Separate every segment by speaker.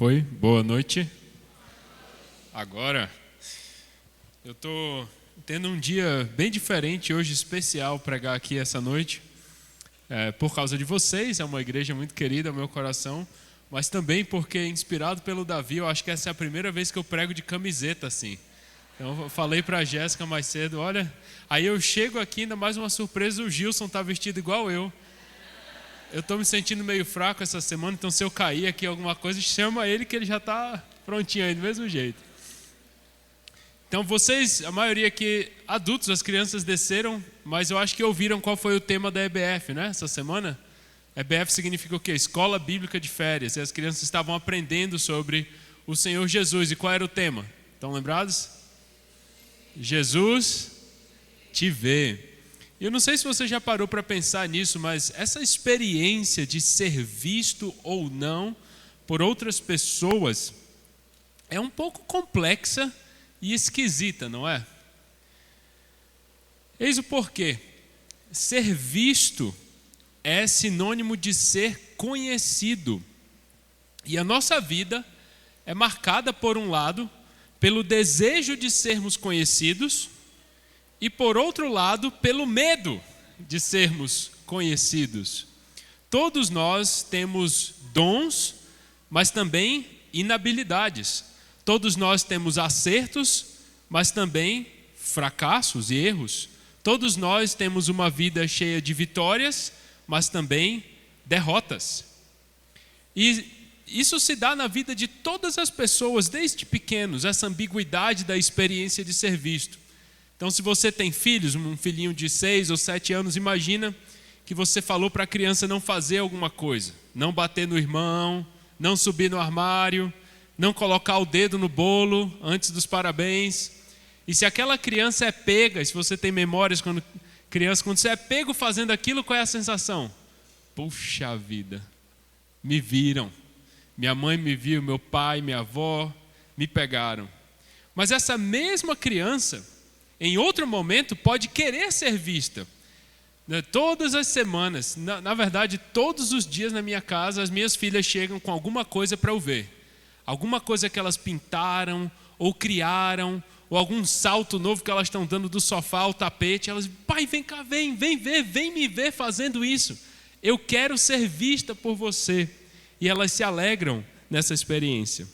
Speaker 1: Oi, boa noite. Agora, eu estou tendo um dia bem diferente hoje, especial, pregar aqui essa noite. Por causa de vocês, é uma igreja muito querida ao meu coração, mas também porque, inspirado pelo Davi, eu acho que essa é a primeira vez que eu prego de camiseta assim. Então eu falei para a Jéssica mais cedo, olha, aí eu chego aqui, ainda mais uma surpresa, o Gilson está vestido igual eu. Eu estou me sentindo meio fraco essa semana, então se eu cair aqui alguma coisa, chama ele que ele já está prontinho aí, do mesmo jeito. Então vocês, a maioria aqui, adultos, as crianças desceram, mas eu acho que ouviram qual foi o tema da EBF, né, essa semana. EBF significa o quê? Escola Bíblica de Férias, e as crianças estavam aprendendo sobre o Senhor Jesus. E qual era o tema? Estão lembrados? Jesus te vê. Eu não sei se você já parou para pensar nisso, mas essa experiência de ser visto ou não por outras pessoas é um pouco complexa e esquisita, não é? Eis o porquê. Ser visto é sinônimo de ser conhecido. E a nossa vida é marcada, por um lado, pelo desejo de sermos conhecidos, e por outro lado, pelo medo de sermos conhecidos. Todos nós temos dons, mas também inabilidades. Todos nós temos acertos, mas também fracassos e erros. Todos nós temos uma vida cheia de vitórias, mas também derrotas. E isso se dá na vida de todas as pessoas, desde pequenos, essa ambiguidade da experiência de ser visto. Então, se você tem filhos, um filhinho de 6 ou 7 anos, imagina que você falou para a criança não fazer alguma coisa, não bater no irmão, não subir no armário, não colocar o dedo no bolo antes dos parabéns. E se aquela criança é pega, e se você tem memórias quando você é pego fazendo aquilo, qual é a sensação? Puxa vida, me viram, minha mãe me viu, meu pai, minha avó me pegaram. Mas essa mesma criança, em outro momento, pode querer ser vista. Todas as semanas, na verdade, todos os dias na minha casa, as minhas filhas chegam com alguma coisa para eu ver. Alguma coisa que elas pintaram, ou criaram, ou algum salto novo que elas estão dando do sofá ao tapete. Elas dizem, pai, vem cá, vem ver, vem me ver fazendo isso. Eu quero ser vista por você. E elas se alegram nessa experiência.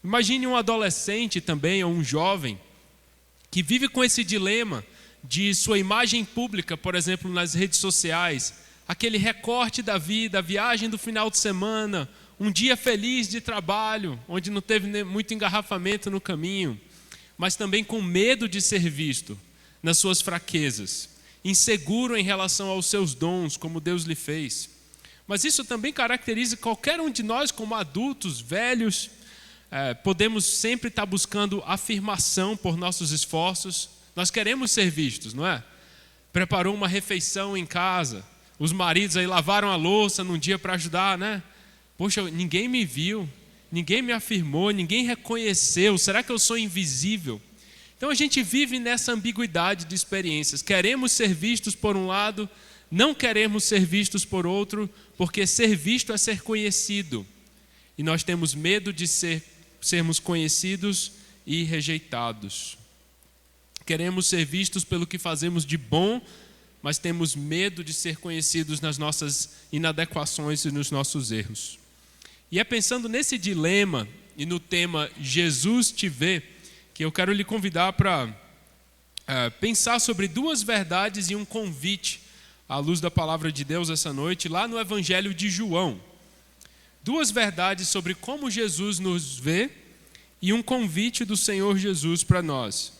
Speaker 1: Imagine um adolescente também, ou um jovem, que vive com esse dilema de sua imagem pública, por exemplo, nas redes sociais, aquele recorte da vida, a viagem do final de semana, um dia feliz de trabalho, onde não teve muito engarrafamento no caminho, mas também com medo de ser visto nas suas fraquezas, inseguro em relação aos seus dons, como Deus lhe fez. Mas isso também caracteriza qualquer um de nós como adultos, velhos. Podemos sempre estar buscando afirmação por nossos esforços. Nós queremos ser vistos, não é? Preparou uma refeição em casa, os maridos aí lavaram a louça num dia para ajudar, né? Poxa, ninguém me viu, ninguém me afirmou, ninguém reconheceu, será que eu sou invisível? Então a gente vive nessa ambiguidade de experiências. Queremos ser vistos por um lado, não queremos ser vistos por outro, porque ser visto é ser conhecido. E nós temos medo de sermos conhecidos e rejeitados. Queremos ser vistos pelo que fazemos de bom, mas temos medo de ser conhecidos nas nossas inadequações e nos nossos erros. E é pensando nesse dilema e no tema Jesus te vê, que eu quero lhe convidar para pensar sobre duas verdades e um convite à luz da palavra de Deus essa noite, lá no Evangelho de João. Duas verdades sobre como Jesus nos vê e um convite do Senhor Jesus para nós.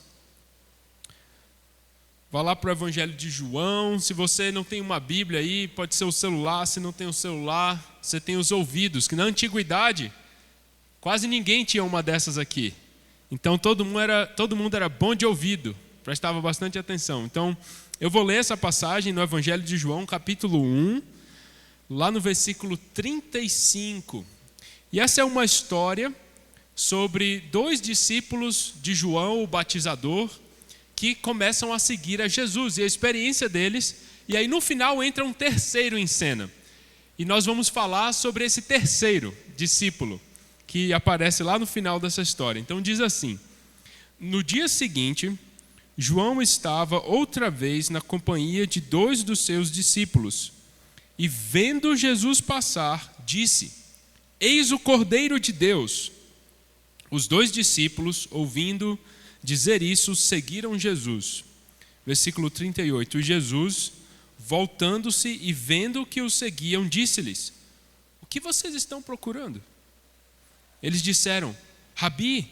Speaker 1: Vá lá para o Evangelho de João. Se você não tem uma Bíblia aí, pode ser o celular. Se não tem o celular, você tem os ouvidos, que na antiguidade quase ninguém tinha uma dessas aqui. Então todo mundo era bom de ouvido, prestava bastante atenção. Então eu vou ler essa passagem no Evangelho de João, capítulo 1, lá no versículo 35. E essa é uma história sobre 2 discípulos de João, o batizador, que começam a seguir a Jesus e a experiência deles. E aí no final entra um terceiro em cena. E nós vamos falar sobre esse terceiro discípulo, que aparece lá no final dessa história. Então diz assim: no dia seguinte, João estava outra vez na companhia de 2 dos seus discípulos, e vendo Jesus passar, disse: Eis o Cordeiro de Deus. Os 2 discípulos, ouvindo dizer isso, seguiram Jesus. Versículo 38. E Jesus, voltando-se e vendo que os seguiam, disse-lhes: O que vocês estão procurando? Eles disseram: Rabi,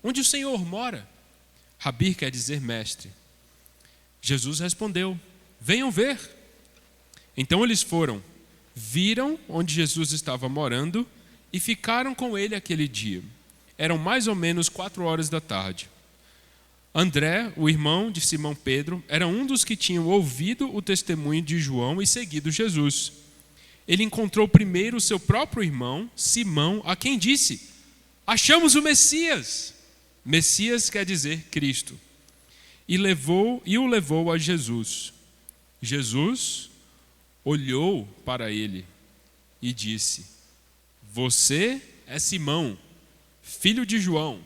Speaker 1: onde o Senhor mora? Rabi quer dizer mestre. Jesus respondeu: Venham ver. Então eles foram, viram onde Jesus estava morando e ficaram com ele aquele dia. Eram mais ou menos 4 da tarde. André, o irmão de Simão Pedro, era um dos que tinham ouvido o testemunho de João e seguido Jesus. Ele encontrou primeiro o seu próprio irmão, Simão, a quem disse: Achamos o Messias. Messias quer dizer Cristo. E o levou a Jesus. Jesus olhou para ele e disse: Você é Simão, filho de João,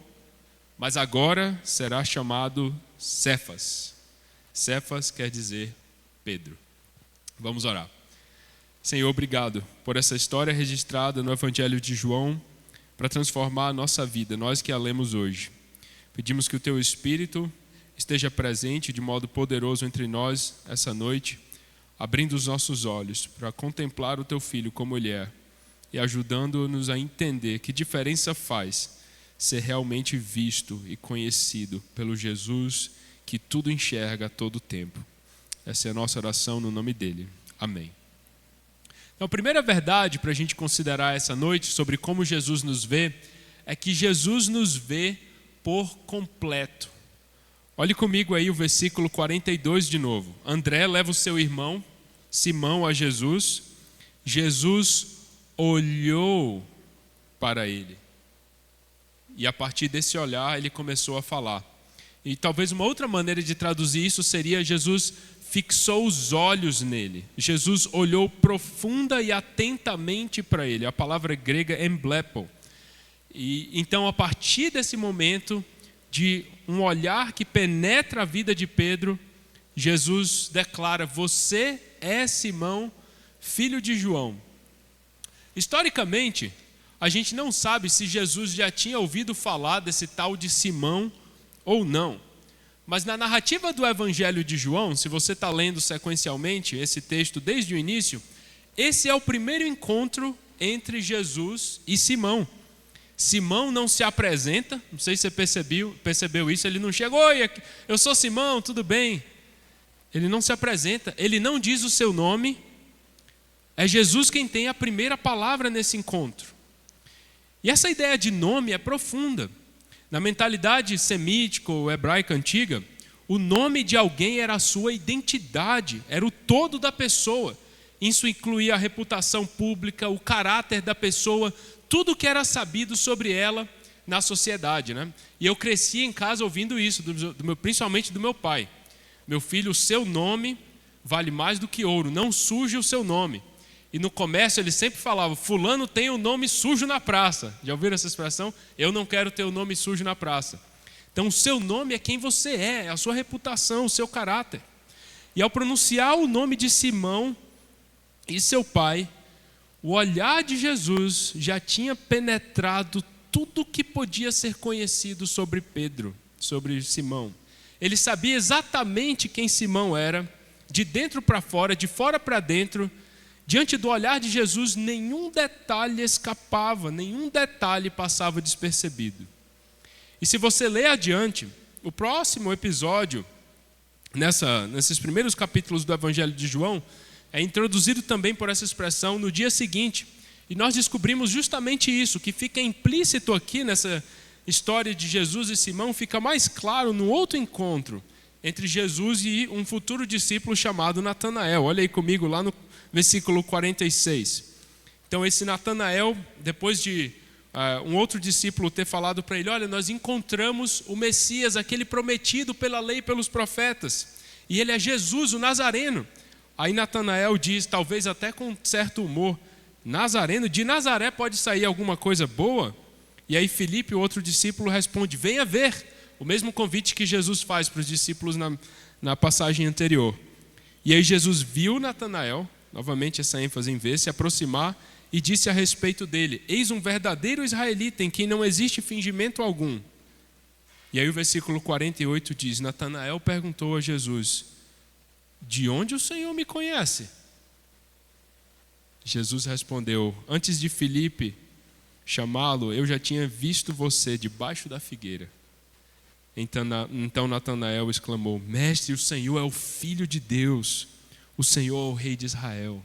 Speaker 1: mas agora será chamado Cefas. Cefas quer dizer Pedro. Vamos orar. Senhor, obrigado por essa história registrada no Evangelho de João para transformar a nossa vida, nós que a lemos hoje. Pedimos que o Teu Espírito esteja presente de modo poderoso entre nós essa noite, abrindo os nossos olhos para contemplar o Teu Filho como Ele é e ajudando-nos a entender que diferença faz ser realmente visto e conhecido pelo Jesus que tudo enxerga a todo tempo. Essa é a nossa oração no nome dEle. Amém. Então, a primeira verdade para a gente considerar essa noite sobre como Jesus nos vê é que Jesus nos vê por completo. Olhe comigo aí o versículo 42 de novo. André leva o seu irmão, Simão, a Jesus. Jesus olhou para ele. E a partir desse olhar ele começou a falar. E talvez uma outra maneira de traduzir isso seria: Jesus fixou os olhos nele. Jesus olhou profunda e atentamente para ele. A palavra grega emblepo. E então, a partir desse momento de um olhar que penetra a vida de Pedro, Jesus declara: Você é Simão, filho de João. Historicamente, a gente não sabe se Jesus já tinha ouvido falar desse tal de Simão ou não. Mas na narrativa do Evangelho de João, se você está lendo sequencialmente esse texto desde o início, esse é o primeiro encontro entre Jesus e Simão. Simão não se apresenta, não sei se você percebeu isso, ele não chega: Oi, eu sou Simão, tudo bem? Ele não se apresenta, ele não diz o seu nome. É Jesus quem tem a primeira palavra nesse encontro. E essa ideia de nome é profunda. Na mentalidade semítica ou hebraica antiga, o nome de alguém era a sua identidade, era o todo da pessoa. Isso incluía a reputação pública, o caráter da pessoa, tudo que era sabido sobre ela na sociedade, né? E eu cresci em casa ouvindo isso, principalmente do meu pai. Meu filho, o seu nome vale mais do que ouro, não suje o seu nome. E no comércio ele sempre falava: fulano tem o nome sujo na praça. Já ouviram essa expressão? Eu não quero ter o nome sujo na praça. Então o seu nome é quem você é a sua reputação, o seu caráter. E ao pronunciar o nome de Simão e seu pai, o olhar de Jesus já tinha penetrado tudo que podia ser conhecido sobre Pedro, sobre Simão. Ele sabia exatamente quem Simão era, de dentro para fora, de fora para dentro. Diante do olhar de Jesus, nenhum detalhe escapava, nenhum detalhe passava despercebido. E se você ler adiante, o próximo episódio, nesses primeiros capítulos do Evangelho de João, é introduzido também por essa expressão no dia seguinte. E nós descobrimos justamente isso, que fica implícito aqui nessa história de Jesus e Simão, fica mais claro no outro encontro entre Jesus e um futuro discípulo chamado Natanael. Olha aí comigo lá no versículo 46. Então esse Natanael, depois de um outro discípulo ter falado para ele: olha, nós encontramos o Messias, aquele prometido pela lei e pelos profetas, e ele é Jesus, o Nazareno. Aí Natanael diz, talvez até com certo humor: Nazareno? De Nazaré pode sair alguma coisa boa? E aí Filipe, o outro discípulo, responde: venha ver. O mesmo convite que Jesus faz para os discípulos na passagem anterior. E aí Jesus viu Natanael, novamente essa ênfase em ver, se aproximar e disse a respeito dele: eis um verdadeiro israelita em quem não existe fingimento algum. E aí o versículo 48 diz: Natanael perguntou a Jesus: de onde o Senhor me conhece? Jesus respondeu: antes de Filipe chamá-lo, eu já tinha visto você debaixo da figueira. Então Natanael exclamou: mestre, o Senhor é o Filho de Deus, o Senhor é o Rei de Israel.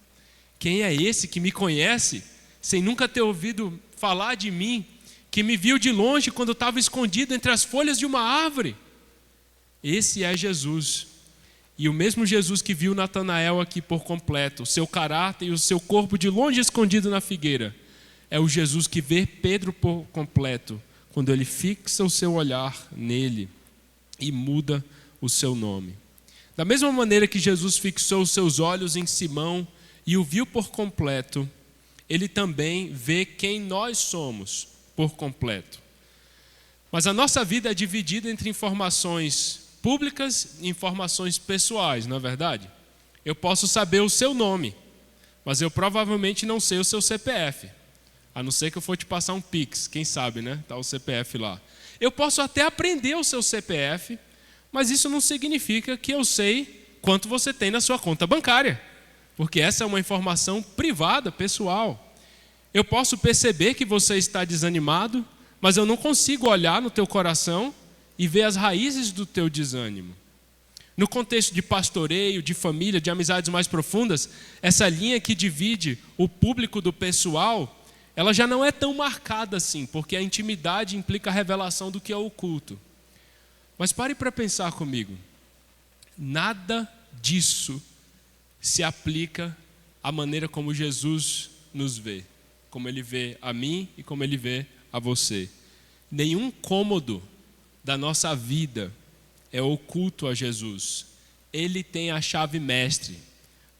Speaker 1: Quem é esse que me conhece, sem nunca ter ouvido falar de mim, que me viu de longe quando eu estava escondido entre as folhas de uma árvore? Esse é Jesus. E o mesmo Jesus que viu Natanael aqui por completo, o seu caráter e o seu corpo de longe escondido na figueira, é o Jesus que vê Pedro por completo, quando ele fixa o seu olhar nele e muda o seu nome. Da mesma maneira que Jesus fixou os seus olhos em Simão e o viu por completo, ele também vê quem nós somos por completo. Mas a nossa vida é dividida entre informações públicas e informações pessoais, não é verdade? Eu posso saber o seu nome, mas eu provavelmente não sei o seu CPF. A não ser que eu for te passar um Pix, quem sabe, né? Está o CPF lá. Eu posso até aprender o seu CPF, mas isso não significa que eu sei quanto você tem na sua conta bancária, porque essa é uma informação privada, pessoal. Eu posso perceber que você está desanimado, mas eu não consigo olhar no teu coração e ver as raízes do teu desânimo. No contexto de pastoreio, de família, de amizades mais profundas, essa linha que divide o público do pessoal, ela já não é tão marcada assim, porque a intimidade implica a revelação do que é oculto. Mas pare para pensar comigo. Nada disso se aplica à maneira como Jesus nos vê, como Ele vê a mim e como Ele vê a você. Nenhum cômodo da nossa vida é oculto a Jesus. Ele tem a chave mestre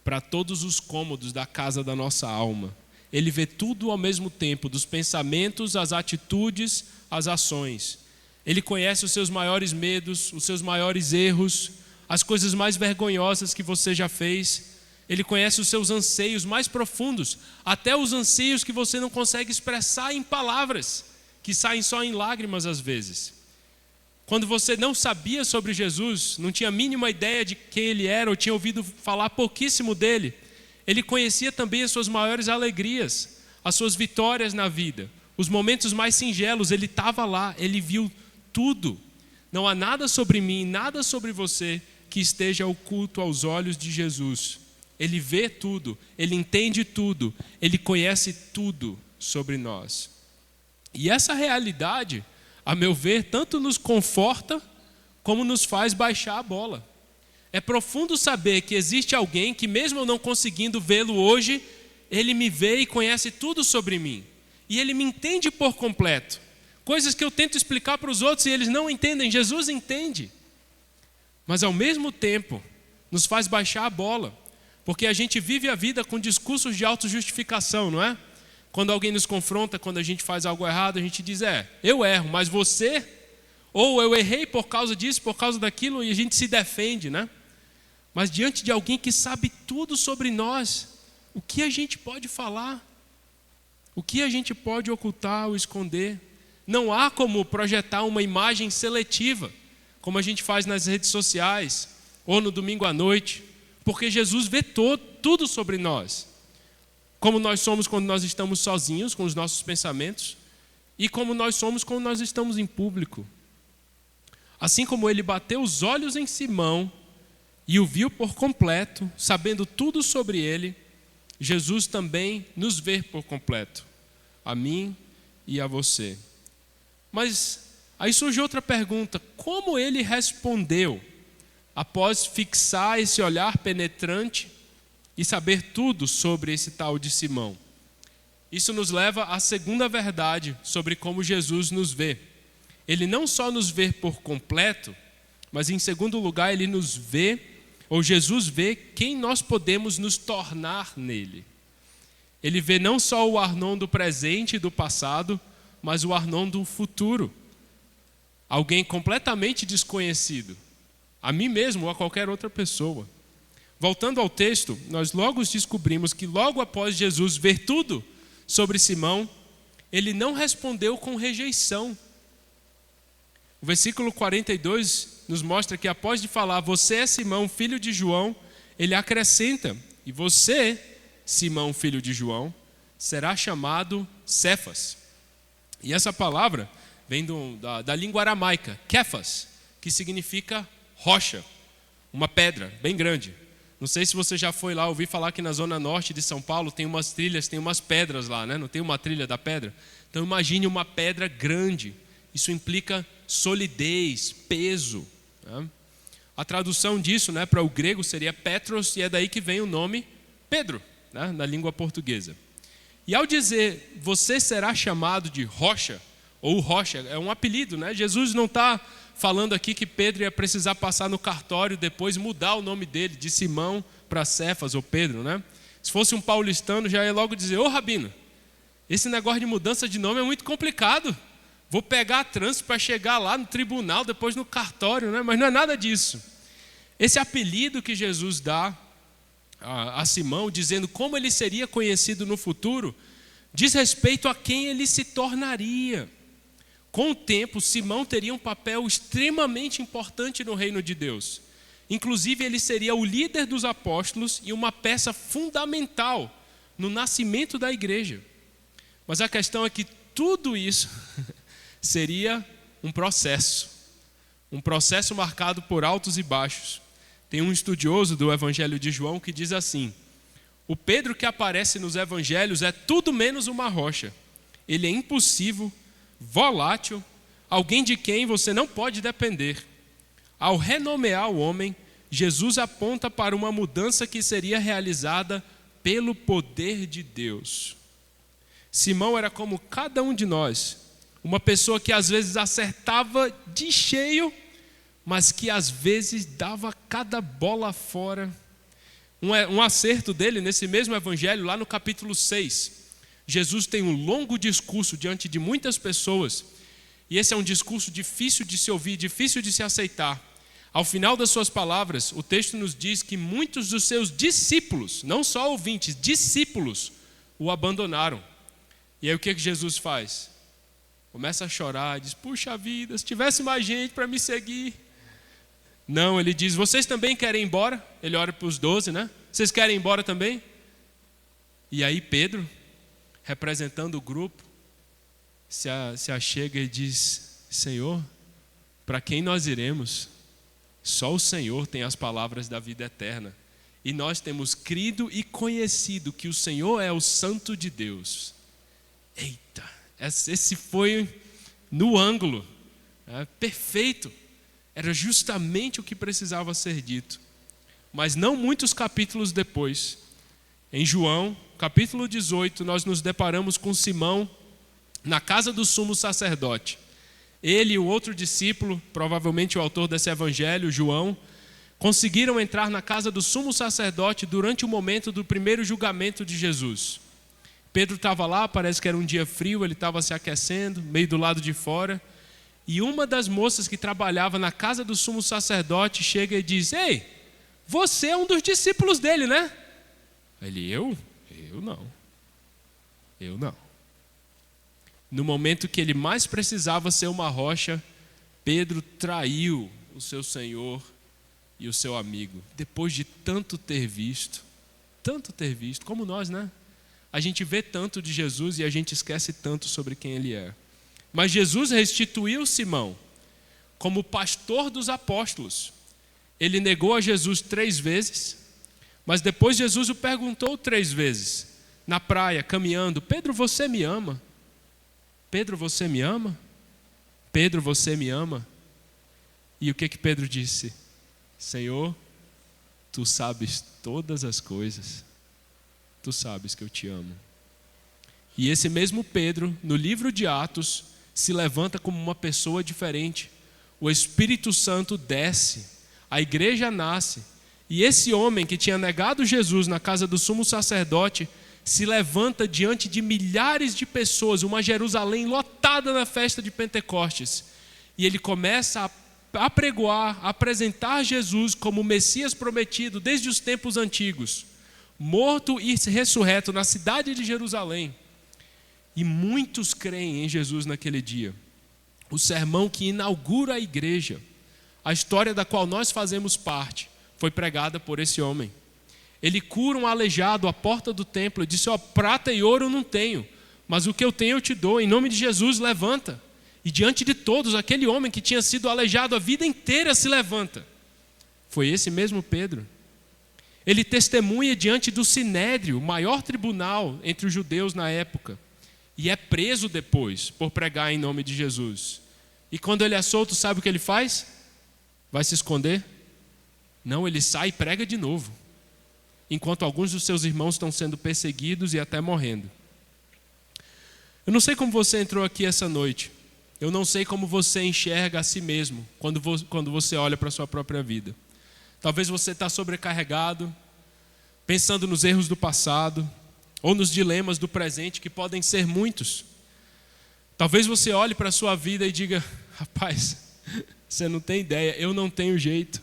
Speaker 1: para todos os cômodos da casa da nossa alma. Ele vê tudo ao mesmo tempo, dos pensamentos, às atitudes, às ações. Ele conhece os seus maiores medos, os seus maiores erros, as coisas mais vergonhosas que você já fez. Ele conhece os seus anseios mais profundos, até os anseios que você não consegue expressar em palavras, que saem só em lágrimas às vezes. Quando você não sabia sobre Jesus, não tinha a mínima ideia de quem Ele era, ou tinha ouvido falar pouquíssimo dele, Ele conhecia também as suas maiores alegrias, as suas vitórias na vida, os momentos mais singelos. Ele estava lá, Ele viu tudo. Não há nada sobre mim, nada sobre você que esteja oculto aos olhos de Jesus. Ele vê tudo, Ele entende tudo, Ele conhece tudo sobre nós. E essa realidade, a meu ver, tanto nos conforta como nos faz baixar a bola. É profundo saber que existe alguém que, mesmo eu não conseguindo vê-lo hoje, Ele me vê e conhece tudo sobre mim. E Ele me entende por completo. Coisas que eu tento explicar para os outros e eles não entendem, Jesus entende. Mas ao mesmo tempo, nos faz baixar a bola. Porque a gente vive a vida com discursos de autojustificação, não é? Quando alguém nos confronta, quando a gente faz algo errado, a gente diz: eu erro, mas você... Ou eu errei por causa disso, por causa daquilo, e a gente se defende, né? Mas diante de alguém que sabe tudo sobre nós, o que a gente pode falar? O que a gente pode ocultar ou esconder? Não há como projetar uma imagem seletiva, como a gente faz nas redes sociais, ou no domingo à noite, porque Jesus vê tudo sobre nós. Como nós somos quando nós estamos sozinhos com os nossos pensamentos, e como nós somos quando nós estamos em público. Assim como Ele bateu os olhos em Simão e o viu por completo, sabendo tudo sobre ele, Jesus também nos vê por completo, a mim e a você. Mas aí surge outra pergunta: como Ele respondeu após fixar esse olhar penetrante e saber tudo sobre esse tal de Simão? Isso nos leva à segunda verdade sobre como Jesus nos vê. Ele não só nos vê por completo, mas em segundo lugar Ele nos vê, ou Jesus vê quem nós podemos nos tornar nele. Ele vê não só o Arnon do presente e do passado, mas o Arnon do futuro. Alguém completamente desconhecido, a mim mesmo ou a qualquer outra pessoa. Voltando ao texto, nós logo descobrimos que logo após Jesus ver tudo sobre Simão, ele não respondeu com rejeição. O versículo 42 nos mostra que após de falar, você é Simão, filho de João, ele acrescenta, e você, Simão, filho de João, será chamado Cefas. E essa palavra vem da língua aramaica, Kefas, que significa rocha, uma pedra bem grande. Não sei se você já foi lá, ouvi falar que na zona norte de São Paulo tem umas trilhas, tem umas pedras lá, né? Não tem uma trilha da pedra? Então imagine uma pedra grande, isso implica solidez, peso, né? A tradução disso, né, para o grego seria Petros, e é daí que vem o nome Pedro, né, na língua portuguesa. E ao dizer, você será chamado de rocha, ou rocha, é um apelido, né? Jesus não está falando aqui que Pedro ia precisar passar no cartório, depois mudar o nome dele, de Simão para Cefas ou Pedro, né? Se fosse um paulistano, já ia logo dizer, ô Rabino, esse negócio de mudança de nome é muito complicado. Vou pegar trânsito para chegar lá no tribunal, depois no cartório, né? Mas não é nada disso. Esse apelido que Jesus dá a Simão, dizendo como ele seria conhecido no futuro, diz respeito a quem ele se tornaria. Com o tempo, Simão teria um papel extremamente importante no reino de Deus. Inclusive, ele seria o líder dos apóstolos e uma peça fundamental no nascimento da igreja. Mas a questão é que tudo isso seria um processo marcado por altos e baixos. Tem um estudioso do Evangelho de João que diz assim, o Pedro que aparece nos evangelhos é tudo menos uma rocha. Ele é impulsivo, volátil, alguém de quem você não pode depender. Ao renomear o homem, Jesus aponta para uma mudança que seria realizada pelo poder de Deus. Simão era como cada um de nós, uma pessoa que às vezes acertava de cheio, mas que às vezes dava cada bola fora. Um acerto dele nesse mesmo evangelho, lá no capítulo 6. Jesus tem um longo discurso diante de muitas pessoas, e esse é um discurso difícil de se ouvir, difícil de se aceitar. Ao final das suas palavras, o texto nos diz que muitos dos seus discípulos, não só ouvintes, discípulos, o abandonaram. E aí o que Jesus faz? Começa a chorar, diz, puxa vida, se tivesse mais gente para me seguir. Não, ele diz, vocês também querem ir embora? Ele olha para os 12, né? Vocês querem ir embora também? E aí Pedro, representando o grupo, se achega e diz, Senhor, para quem nós iremos? Só o Senhor tem as palavras da vida eterna. E nós temos crido e conhecido que o Senhor é o Santo de Deus. Eita, esse foi no ângulo, perfeito. Era justamente o que precisava ser dito. Mas não muitos capítulos depois, em João, capítulo 18, nós nos deparamos com Simão na casa do sumo sacerdote. Ele e o outro discípulo, provavelmente o autor desse evangelho, João, conseguiram entrar na casa do sumo sacerdote durante o momento do primeiro julgamento de Jesus. Pedro estava lá, parece que era um dia frio, ele estava se aquecendo, meio do lado de fora. E uma das moças que trabalhava na casa do sumo sacerdote chega e diz, ei, você é um dos discípulos dele, né? Ele, eu? Eu não. No momento que ele mais precisava ser uma rocha, Pedro traiu o seu Senhor e o seu amigo. Depois de tanto ter visto, como nós, né? A gente vê tanto de Jesus e a gente esquece tanto sobre quem ele é. Mas Jesus restituiu Simão como pastor dos apóstolos. Ele negou a Jesus 3 vezes, mas depois Jesus o perguntou 3 vezes, na praia, caminhando, Pedro, você me ama? Pedro, você me ama? Pedro, você me ama? E o que Pedro disse? Senhor, tu sabes todas as coisas, tu sabes que eu te amo. E esse mesmo Pedro, no livro de Atos, se levanta como uma pessoa diferente. O Espírito Santo desce, a igreja nasce, e esse homem que tinha negado Jesus na casa do sumo sacerdote se levanta diante de milhares de pessoas, uma Jerusalém lotada na festa de Pentecostes, e ele começa a pregoar, a apresentar Jesus como o Messias prometido desde os tempos antigos, morto e ressurreto na cidade de Jerusalém. E muitos creem em Jesus naquele dia. O sermão que inaugura a igreja, a história da qual nós fazemos parte, foi pregada por esse homem. Ele cura um aleijado à porta do templo e disse: prata e ouro eu não tenho, mas o que eu tenho eu te dou, em nome de Jesus levanta. E diante de todos, aquele homem que tinha sido aleijado a vida inteira se levanta. Foi esse mesmo Pedro. Ele testemunha diante do Sinédrio, o maior tribunal entre os judeus na época, e é preso depois por pregar em nome de Jesus. E quando ele é solto, sabe o que ele faz? Vai se esconder? Não, ele sai e prega de novo, enquanto alguns dos seus irmãos estão sendo perseguidos e até morrendo. Eu não sei como você entrou aqui essa noite. Eu não sei como você enxerga a si mesmo quando você olha para a sua própria vida. Talvez você está sobrecarregado, pensando nos erros do passado, ou nos dilemas do presente, que podem ser muitos. Talvez você olhe para a sua vida e diga: rapaz, você não tem ideia, eu não tenho jeito.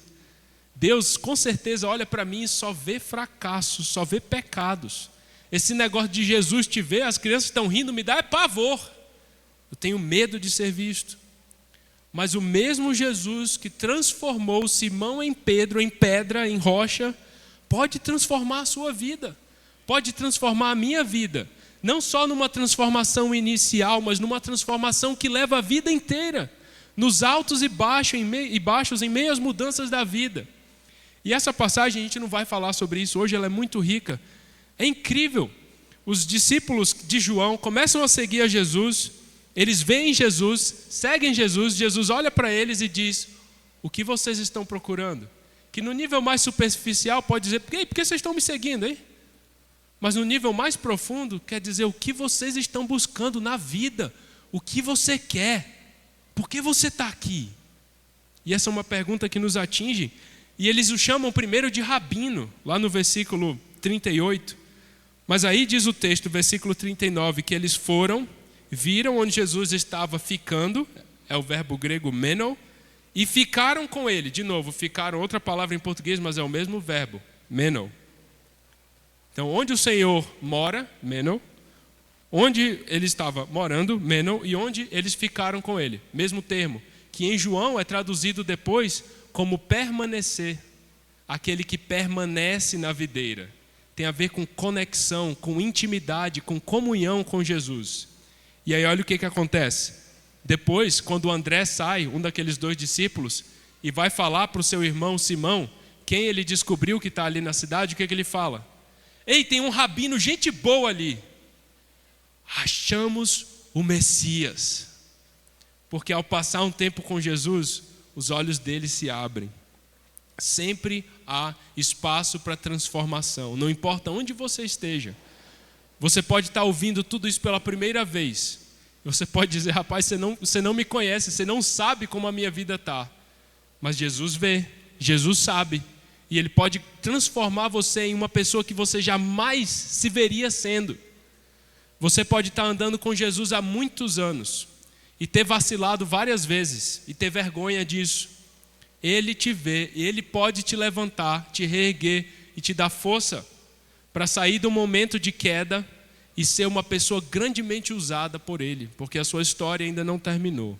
Speaker 1: Deus com certeza olha para mim e só vê fracassos, só vê pecados. Esse negócio de Jesus te ver, as crianças estão rindo, me dá pavor. Eu tenho medo de ser visto. Mas o mesmo Jesus que transformou Simão em Pedro, em pedra, em rocha, pode transformar a sua vida, pode transformar a minha vida. Não só numa transformação inicial, mas numa transformação que leva a vida inteira, nos altos e baixos, em meio às mudanças da vida. E essa passagem a gente não vai falar sobre isso hoje, ela é muito rica. É incrível. Os discípulos de João começam a seguir a Jesus, eles veem Jesus, seguem Jesus, Jesus olha para eles e diz: o que vocês estão procurando? Que no nível mais superficial pode dizer: por que vocês estão me seguindo, hein? Mas no nível mais profundo quer dizer o que vocês estão buscando na vida, o que você quer, por que você está aqui? E essa é uma pergunta que nos atinge, e eles o chamam primeiro de rabino, lá no versículo 38, mas aí diz o texto, versículo 39, que eles foram, viram onde Jesus estava ficando, é o verbo grego meno, e ficaram com ele. De novo, ficaram, outra palavra em português, mas é o mesmo verbo, meno. Então, onde o Senhor mora, meno, onde ele estava morando, meno, e onde eles ficaram com ele, mesmo termo, que em João é traduzido depois como permanecer, aquele que permanece na videira. Tem a ver com conexão, com intimidade, com comunhão com Jesus. E aí olha o que acontece. Depois, quando André sai, um daqueles dois discípulos, e vai falar para o seu irmão Simão, quem ele descobriu que está ali na cidade, o que ele fala? Ei, tem um rabino, gente boa ali. Achamos o Messias. Porque ao passar um tempo com Jesus, os olhos dele se abrem. Sempre há espaço para transformação, não importa onde você esteja. Você pode estar ouvindo tudo isso pela primeira vez. Você pode dizer: rapaz, você não me conhece, você não sabe como a minha vida está. Mas Jesus vê, Jesus sabe. E Ele pode transformar você em uma pessoa que você jamais se veria sendo. Você pode estar andando com Jesus há muitos anos e ter vacilado várias vezes e ter vergonha disso. Ele te vê, Ele pode te levantar, te reerguer e te dar força para sair do momento de queda e ser uma pessoa grandemente usada por Ele, porque a sua história ainda não terminou.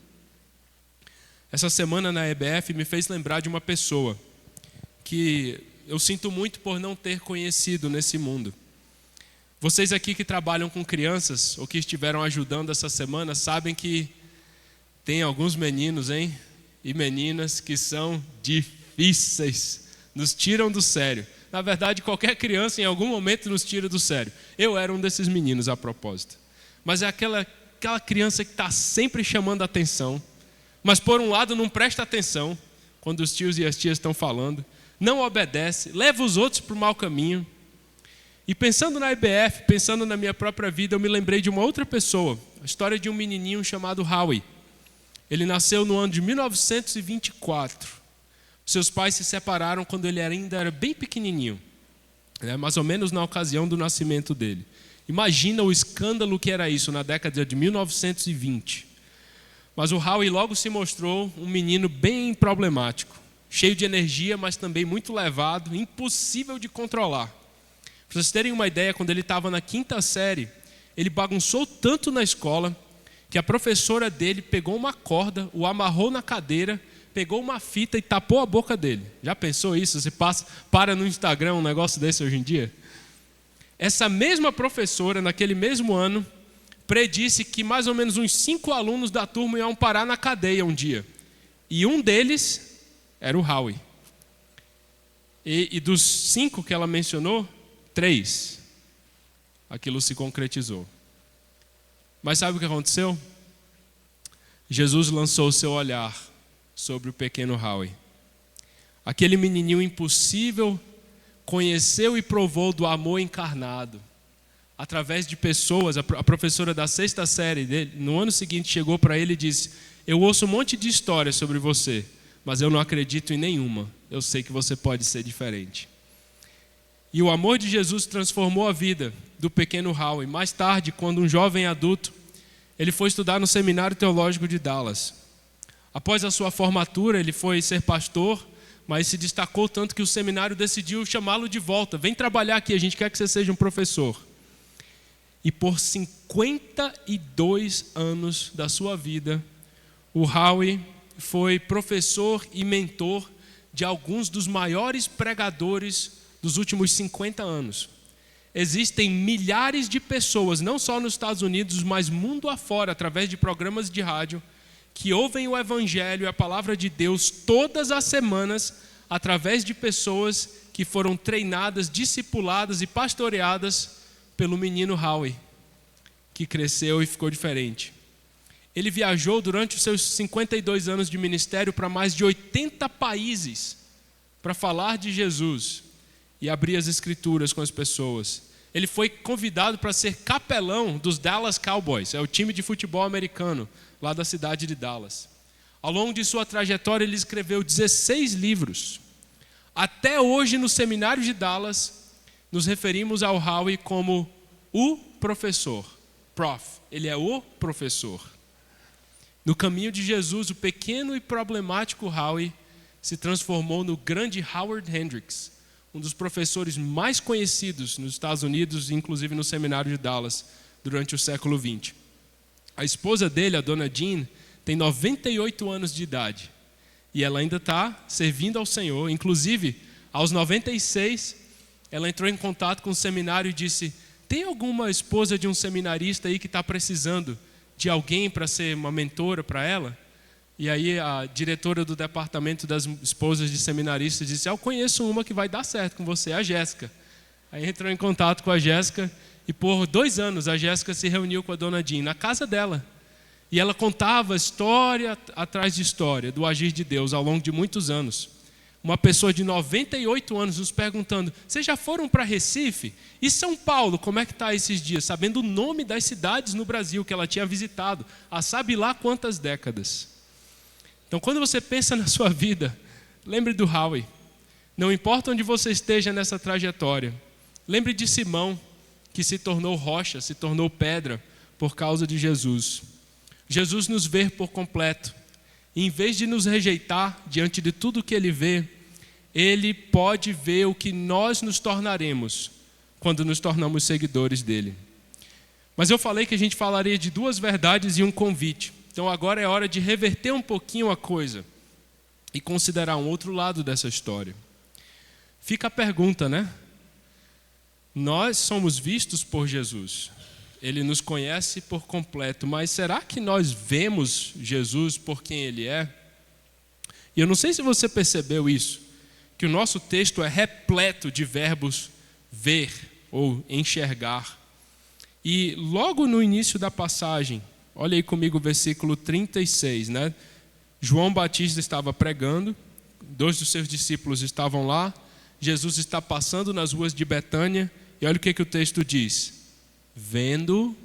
Speaker 1: Essa semana na EBF me fez lembrar de uma pessoa que eu sinto muito por não ter conhecido nesse mundo. Vocês aqui que trabalham com crianças ou que estiveram ajudando essa semana sabem que tem alguns meninos, hein? E meninas que são difíceis, nos tiram do sério. Na verdade, qualquer criança em algum momento nos tira do sério. Eu era um desses meninos a propósito. Mas é aquela criança que está sempre chamando a atenção, mas por um lado não presta atenção quando os tios e as tias estão falando, não obedece, leva os outros para o mau caminho. E pensando na IBF, pensando na minha própria vida, eu me lembrei de uma outra pessoa, a história de um menininho chamado Howie. Ele nasceu no ano de 1924. Seus pais se separaram quando ele ainda era bem pequenininho, mais ou menos na ocasião do nascimento dele. Imagina o escândalo que era isso na década de 1920. Mas o Howie logo se mostrou um menino bem problemático, cheio de energia, mas também muito levado, impossível de controlar. Para vocês terem uma ideia, quando ele estava na 5ª série, ele bagunçou tanto na escola que a professora dele pegou uma corda, o amarrou na cadeira, pegou uma fita e tapou a boca dele. Já pensou isso? Você para no Instagram um negócio desse hoje em dia? Essa mesma professora, naquele mesmo ano, predisse que mais ou menos uns 5 alunos da turma iam parar na cadeia um dia. E um deles era o Howie. E dos 5 que ela mencionou, 3. Aquilo se concretizou. Mas sabe o que aconteceu? Jesus lançou o seu olhar sobre o pequeno Howie. Aquele menininho impossível conheceu e provou do amor encarnado. Através de pessoas, a professora da 6ª série dele, no ano seguinte chegou para ele e disse: eu ouço um monte de histórias sobre você, mas eu não acredito em nenhuma. Eu sei que você pode ser diferente. E o amor de Jesus transformou a vida do pequeno Howie. Mais tarde, quando um jovem adulto, ele foi estudar no Seminário Teológico de Dallas. Após a sua formatura, ele foi ser pastor, mas se destacou tanto que o seminário decidiu chamá-lo de volta. Vem trabalhar aqui, a gente quer que você seja um professor. E por 52 anos da sua vida, o Howie foi professor e mentor de alguns dos maiores pregadores dos últimos 50 anos. Existem milhares de pessoas, não só nos Estados Unidos, mas mundo afora, através de programas de rádio, que ouvem o Evangelho e a Palavra de Deus todas as semanas, através de pessoas que foram treinadas, discipuladas e pastoreadas pelo menino Howie, que cresceu e ficou diferente. Ele viajou durante os seus 52 anos de ministério para mais de 80 países para falar de Jesus e abrir as escrituras com as pessoas. Ele foi convidado para ser capelão dos Dallas Cowboys, é o time de futebol americano lá da cidade de Dallas. Ao longo de sua trajetória, ele escreveu 16 livros. Até hoje, no seminário de Dallas, nos referimos ao Howie como o professor. Prof. Ele é o professor. No caminho de Jesus, o pequeno e problemático Howie se transformou no grande Howard Hendricks, um dos professores mais conhecidos nos Estados Unidos, inclusive no seminário de Dallas, durante o século XX. A esposa dele, a dona Jean, tem 98 anos de idade e ela ainda está servindo ao Senhor. Inclusive, aos 96, ela entrou em contato com o seminário e disse: tem alguma esposa de um seminarista aí que está precisando de alguém para ser uma mentora para ela? E aí a diretora do departamento das esposas de seminaristas disse: eu conheço uma que vai dar certo com você, a Jéssica. Aí entrou em contato com a Jéssica e por 2 anos a Jéssica se reuniu com a dona Jean na casa dela. E ela contava história atrás de história do agir de Deus ao longo de muitos anos. Uma pessoa de 98 anos nos perguntando: vocês já foram para Recife? E São Paulo, como é que está esses dias? Sabendo o nome das cidades no Brasil que ela tinha visitado há sabe lá quantas décadas. Então, quando você pensa na sua vida, lembre do Howie. Não importa onde você esteja nessa trajetória. Lembre de Simão, que se tornou rocha, se tornou pedra por causa de Jesus. Jesus nos vê por completo. E em vez de nos rejeitar diante de tudo que Ele vê, Ele pode ver o que nós nos tornaremos quando nos tornamos seguidores dEle. Mas eu falei que a gente falaria de 2 verdades e um convite. Então agora é hora de reverter um pouquinho a coisa e considerar um outro lado dessa história. Fica a pergunta, né? Nós somos vistos por Jesus. Ele nos conhece por completo, mas será que nós vemos Jesus por quem Ele é? E eu não sei se você percebeu isso, que o nosso texto é repleto de verbos ver ou enxergar. E logo no início da passagem, olha aí comigo o versículo 36, né? João Batista estava pregando, 2 dos seus discípulos estavam lá, Jesus está passando nas ruas de Betânia, e olha o que o texto diz: vendo.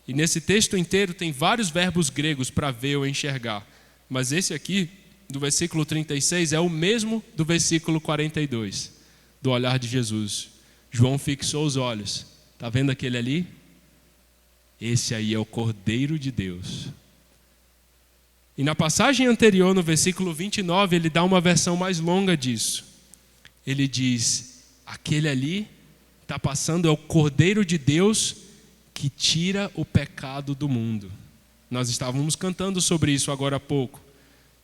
Speaker 1: E nesse texto inteiro tem vários verbos gregos para ver ou enxergar, mas esse aqui, do versículo 36, é o mesmo do versículo 42, do olhar de Jesus. João fixou os olhos, Está vendo aquele ali? Esse aí é o Cordeiro de Deus. E na passagem anterior, no versículo 29, ele dá uma versão mais longa disso. Ele diz, aquele ali está passando é o Cordeiro de Deus que tira o pecado do mundo. Nós estávamos cantando sobre isso agora há pouco,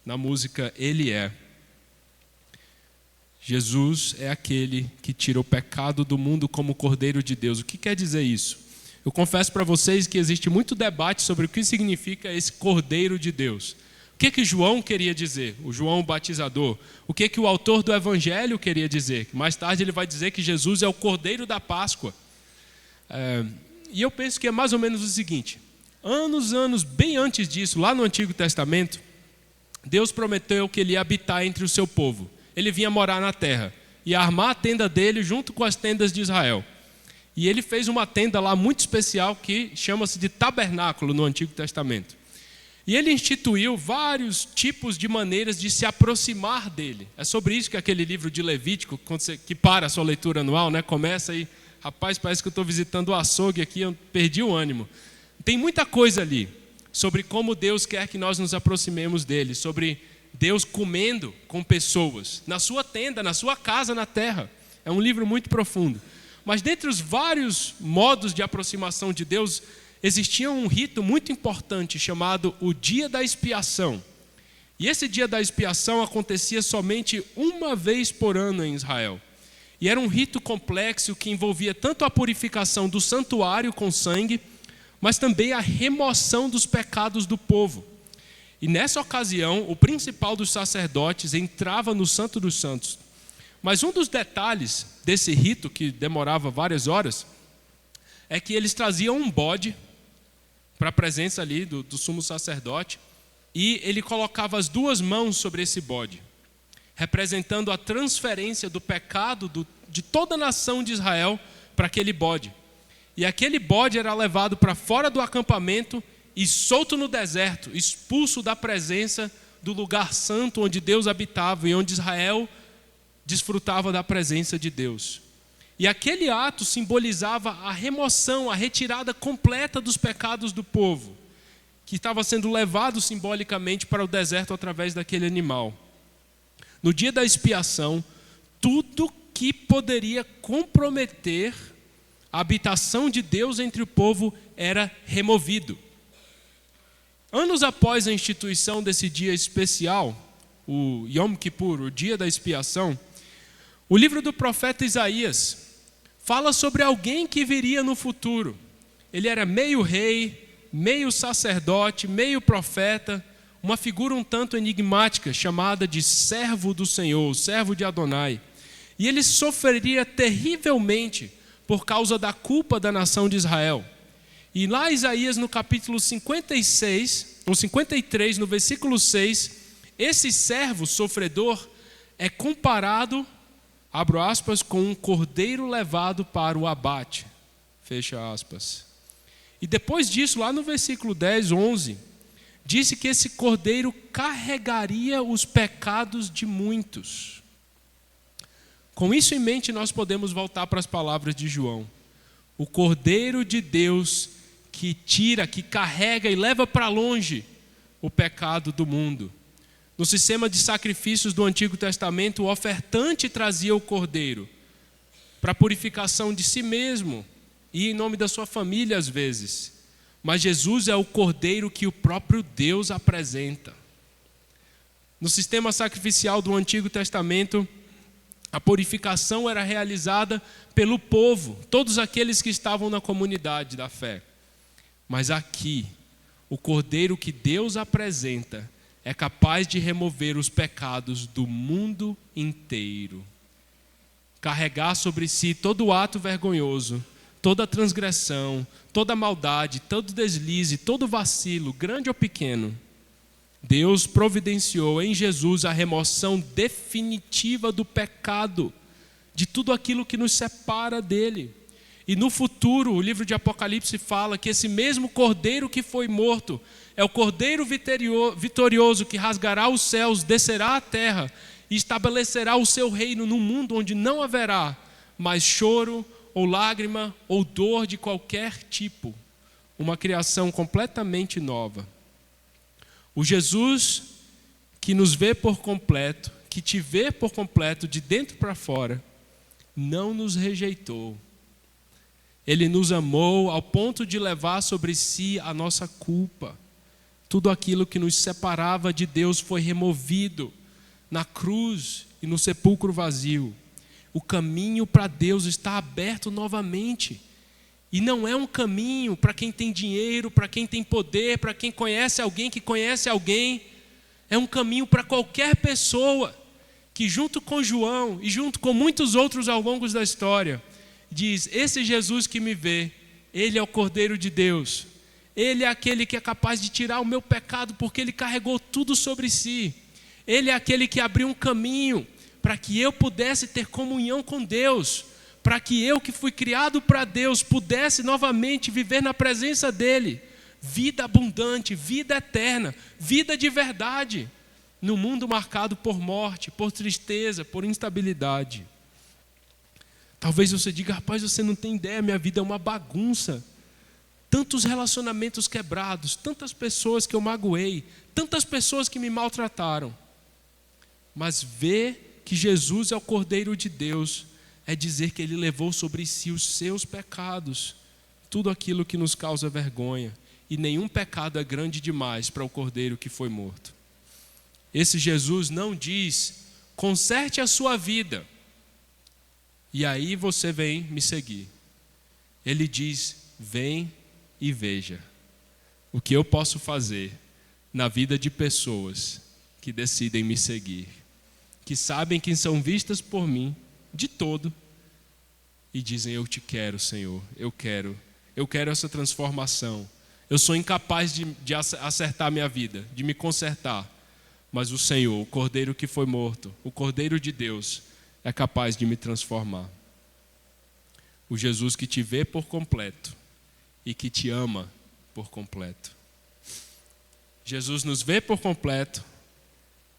Speaker 1: na música Ele é. Jesus é aquele que tira o pecado do mundo como Cordeiro de Deus. O que quer dizer isso? Eu confesso para vocês que existe muito debate sobre o que significa esse Cordeiro de Deus. O que João queria dizer? O João Batizador. O que o autor do Evangelho queria dizer? Mais tarde ele vai dizer que Jesus é o Cordeiro da Páscoa. E eu penso que é mais ou menos o seguinte. Anos, bem antes disso, lá no Antigo Testamento, Deus prometeu que ele ia habitar entre o seu povo. Ele vinha morar na terra, ia armar a tenda dele junto com as tendas de Israel. E ele fez uma tenda lá muito especial que chama-se de tabernáculo no Antigo Testamento. E ele instituiu vários tipos de maneiras de se aproximar dele. É sobre isso que aquele livro de Levítico, que para a sua leitura anual, né, começa aí, rapaz, parece que eu estou visitando o açougue aqui, eu perdi o ânimo. Tem muita coisa ali sobre como Deus quer que nós nos aproximemos dele, sobre Deus comendo com pessoas, na sua tenda, na sua casa, na terra. É um livro muito profundo. Mas dentre os vários modos de aproximação de Deus, existia um rito muito importante chamado o Dia da Expiação. E esse Dia da Expiação acontecia somente uma vez por ano em Israel. E era um rito complexo que envolvia tanto a purificação do santuário com sangue, mas também a remoção dos pecados do povo. E nessa ocasião, o principal dos sacerdotes entrava no Santo dos Santos. Mas um dos detalhes desse rito, que demorava várias horas, é que eles traziam um bode para a presença ali do sumo sacerdote, e ele colocava as duas mãos sobre esse bode, representando a transferência do pecado de toda a nação de Israel para aquele bode. E aquele bode era levado para fora do acampamento e solto no deserto, expulso da presença do lugar santo onde Deus habitava e onde Israel desfrutava da presença de Deus. E aquele ato simbolizava a remoção, a retirada completa dos pecados do povo, que estava sendo levado simbolicamente para o deserto através daquele animal. No dia da expiação, tudo que poderia comprometer a habitação de Deus entre o povo era removido. Anos após a instituição desse dia especial, o Yom Kippur, o dia da expiação, o livro do profeta Isaías fala sobre alguém que viria no futuro. Ele era meio rei, meio sacerdote, meio profeta, uma figura um tanto enigmática, chamada de servo do Senhor, servo de Adonai. E ele sofreria terrivelmente por causa da culpa da nação de Israel. E lá Isaías, no capítulo 56, ou 53, no versículo 6, esse servo sofredor é comparado, abro aspas, com um cordeiro levado para o abate, fecha aspas. E depois disso, lá no versículo 10, 11, disse que esse cordeiro carregaria os pecados de muitos. Com isso em mente, nós podemos voltar para as palavras de João. O Cordeiro de Deus que tira, que carrega e leva para longe o pecado do mundo. No sistema de sacrifícios do Antigo Testamento, o ofertante trazia o cordeiro para a purificação de si mesmo e em nome da sua família às vezes. Mas Jesus é o cordeiro que o próprio Deus apresenta. No sistema sacrificial do Antigo Testamento, a purificação era realizada pelo povo, todos aqueles que estavam na comunidade da fé. Mas aqui, o cordeiro que Deus apresenta é capaz de remover os pecados do mundo inteiro. Carregar sobre si todo o ato vergonhoso, toda transgressão, toda maldade, todo deslize, todo vacilo, grande ou pequeno. Deus providenciou em Jesus a remoção definitiva do pecado, de tudo aquilo que nos separa dele. E no futuro, o livro de Apocalipse fala que esse mesmo cordeiro que foi morto é o cordeiro vitorioso que rasgará os céus, descerá à terra e estabelecerá o seu reino num mundo onde não haverá mais choro, ou lágrima, ou dor de qualquer tipo. Uma criação completamente nova. O Jesus que nos vê por completo, que te vê por completo, de dentro para fora, não nos rejeitou. Ele nos amou ao ponto de levar sobre si a nossa culpa. Tudo aquilo que nos separava de Deus foi removido na cruz e no sepulcro vazio. O caminho para Deus está aberto novamente. E não é um caminho para quem tem dinheiro, para quem tem poder, para quem conhece alguém que conhece alguém. É um caminho para qualquer pessoa que, junto com João e junto com muitos outros ao longo da história, diz: esse Jesus que me vê, ele é o Cordeiro de Deus. Ele é aquele que é capaz de tirar o meu pecado, porque ele carregou tudo sobre si. Ele é aquele que abriu um caminho para que eu pudesse ter comunhão com Deus, para que eu, que fui criado para Deus, pudesse novamente viver na presença dele. Vida abundante, vida eterna, vida de verdade, no mundo marcado por morte, por tristeza, por instabilidade. Talvez você diga: rapaz, você não tem ideia, minha vida é uma bagunça. Tantos relacionamentos quebrados, tantas pessoas que eu magoei, tantas pessoas que me maltrataram. Mas ver que Jesus é o Cordeiro de Deus é dizer que ele levou sobre si os seus pecados, tudo aquilo que nos causa vergonha. E nenhum pecado é grande demais para o Cordeiro que foi morto. Esse Jesus não diz: conserte a sua vida e aí você vem me seguir. Ele diz: vem e veja o que eu posso fazer na vida de pessoas que decidem me seguir, que sabem que são vistas por mim de todo e dizem: eu te quero, Senhor, eu quero essa transformação. Eu sou incapaz de acertar minha vida, de me consertar, mas o Senhor, o Cordeiro que foi morto, o Cordeiro de Deus, é capaz de me transformar. O Jesus que te vê por completo e que te ama por completo. Jesus nos vê por completo.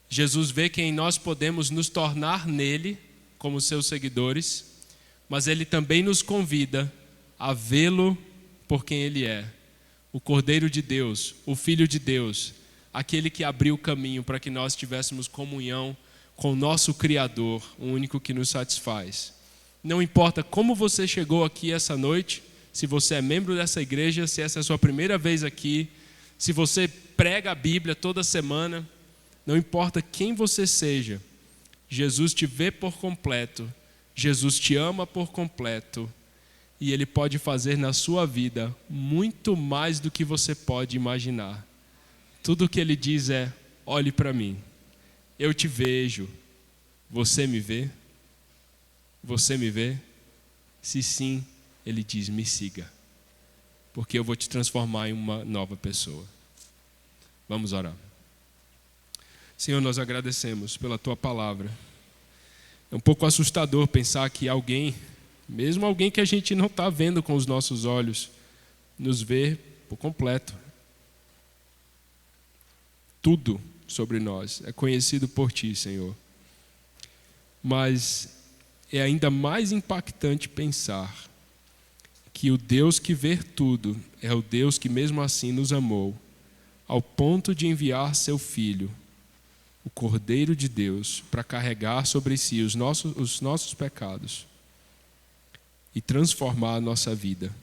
Speaker 1: Jesus vê quem nós podemos nos tornar nele, como seus seguidores, mas ele também nos convida a vê-lo por quem ele é. O Cordeiro de Deus, o Filho de Deus, aquele que abriu o caminho para que nós tivéssemos comunhão com o nosso Criador, o único que nos satisfaz. Não importa como você chegou aqui essa noite, se você é membro dessa igreja, se essa é a sua primeira vez aqui, se você prega a Bíblia toda semana, não importa quem você seja, Jesus te vê por completo, Jesus te ama por completo, e Ele pode fazer na sua vida muito mais do que você pode imaginar. Tudo o que Ele diz é: olhe para mim, eu te vejo, você me vê? Você me vê? Se sim, Ele diz: me siga, porque eu vou te transformar em uma nova pessoa. Vamos orar. Senhor, nós agradecemos pela Tua palavra. É um pouco assustador pensar que alguém, mesmo alguém que a gente não está vendo com os nossos olhos, nos vê por completo. Tudo sobre nós é conhecido por Ti, Senhor. Mas é ainda mais impactante pensar que o Deus que vê tudo é o Deus que mesmo assim nos amou, ao ponto de enviar Seu Filho, o Cordeiro de Deus, para carregar sobre si os nossos pecados e transformar a nossa vida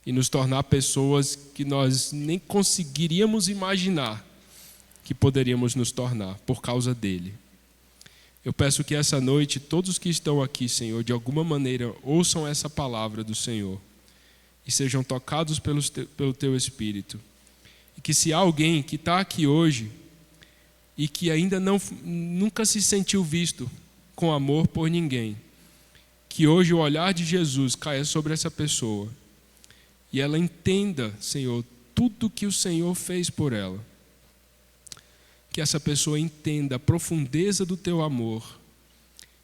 Speaker 1: e nos tornar pessoas que nós nem conseguiríamos imaginar que poderíamos nos tornar por causa dele. Eu peço que essa noite todos que estão aqui, Senhor, de alguma maneira ouçam essa palavra do Senhor e sejam tocados pelo Teu Espírito. E que se há alguém que está aqui hoje e que ainda nunca se sentiu visto com amor por ninguém, que hoje o olhar de Jesus caia sobre essa pessoa e ela entenda, Senhor, tudo que o Senhor fez por ela. Que essa pessoa entenda a profundeza do Teu amor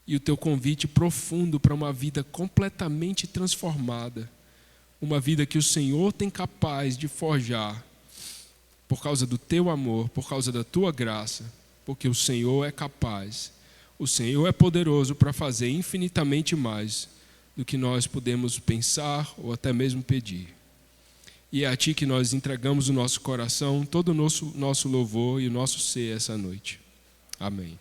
Speaker 1: e o Teu convite profundo para uma vida completamente transformada, uma vida que o Senhor tem capaz de forjar por causa do Teu amor, por causa da Tua graça, porque o Senhor é capaz, o Senhor é poderoso para fazer infinitamente mais
Speaker 2: do que nós podemos pensar ou até mesmo pedir. E é a Ti que nós entregamos o nosso coração, todo o nosso louvor e o nosso ser essa noite. Amém.